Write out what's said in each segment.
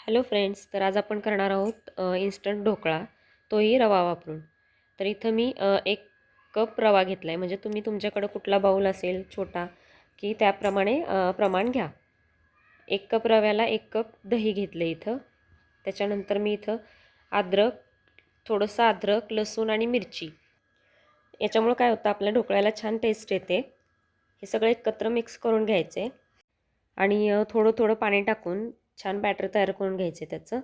Hello friends, तर आज आपण करणार आहोत इन्स्टंट ढोकळा, तोही रवा वापरून. तर इथं मी 1 कप रवा घेतला आहे. म्हणजे तुम्ही तुमच्याकडं कुठला बाऊल असेल छोटा की त्याप्रमाणे प्रमाण घ्या. 1 कप रव्याला 1 कप दही घेतलं इथं. त्याच्यानंतर मी इथं थोडंसं अद्रक, लसूण आणि मिरची. याच्यामुळं काय होतं, आपल्या ढोकळ्याला छान टेस्ट येते. हे सगळं एकत्र मिक्स करून घ्यायचे आणि थोडं थोडं पाणी टाकून छान बॅटर तयार करून घ्यायचे त्याचं.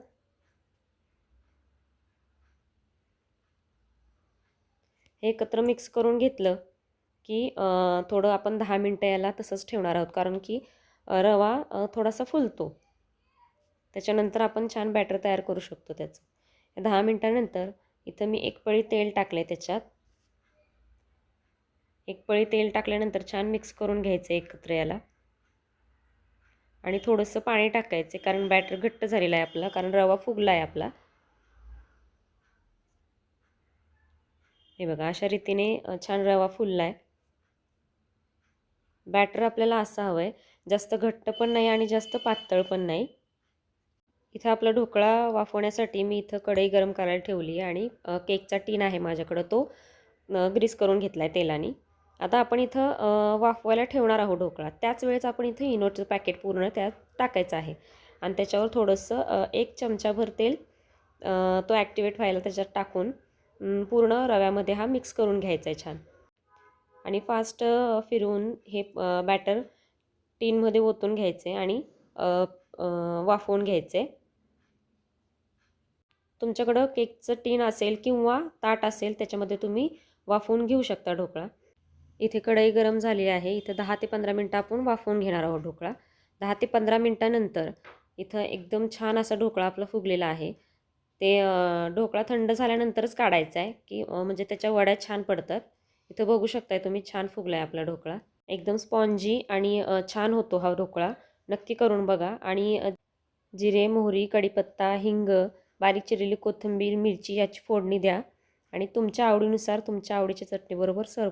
हे एकत्र मिक्स करून घेतलं की थोडं आपण 10 मिनटं याला तसंच ठेवणार आहोत, कारण की रवा थोडासा फुलतो. त्याच्यानंतर आपण छान बॅटर तयार करू शकतो त्याचं. 10 मिनटानंतर इथं मी 1 पळी तेल टाकले त्याच्यात. 1 पळी तेल टाकल्यानंतर छान मिक्स करून घ्यायचं एकत्र याला आणि थोडंसं पाणी टाकायचं, कारण बॅटर घट्ट झालेला आहे आपला, कारण रवा फुगला आहे आपला. हे बघा, अशा रीतीने छान रवा फुलला आहे. बॅटर आपल्याला असं हवं आहे, जास्त घट्ट पण नाही आणि जास्त पातळ पण नाही. इथं आपला ढोकळा वाफवण्यासाठी मी इथं कढई गरम करायला ठेवली आहे आणि केकचा टीन आहे माझ्याकडं, तो ग्रीस करून घेतला आहे तेलाने. आता आपण इथं वाफवायला ठेवणार आहोत ढोकळा. त्याच वेळेस आपण इथं इनोचं पॅकेट पूर्ण त्यात टाकायचं आहे आणि त्याच्यावर थोडंसं 1 चमचाभर तेल तो ॲक्टिवेट व्हायला त्याच्यात टाकून पूर्ण रव्यामध्ये हा मिक्स करून घ्यायचा आहे छान आणि फास्ट फिरवून हे बॅटर टीनमध्ये ओतून घ्यायचे आणि वाफवून घ्यायचे. तुमच्याकडं केकचं टीन असेल किंवा ताट असेल त्याच्यामध्ये तुम्ही वाफवून घेऊ शकता ढोकळा. इथे कढई गरम झाली आहे. इथं 10 ते 15 मिनटं आपण वाफवून घेणार आहोत ढोकळा. 10 ते 15 मिनटानंतर इथं एकदम छान असा ढोकळा आपला फुगलेला आहे. ते ढोकळा थंड झाल्यानंतरच काढायचा आहे की म्हणजे त्याच्या वड्या छान पडतात. इथं बघू शकताय तुम्ही, छान फुगला आहे आपला ढोकळा. एकदम स्पॉन्जी आणि छान होतो हा ढोकळा. नक्की करून बघा आणि जिरे, मोहरी, कढीपत्ता, हिंग, बारीक चिरलेली कोथिंबीर, मिरची याची फोडणी द्या आणि तुमच्या आवडीनुसार तुमच्या आवडीच्या चटणीबरोबर सर्व्ह करा.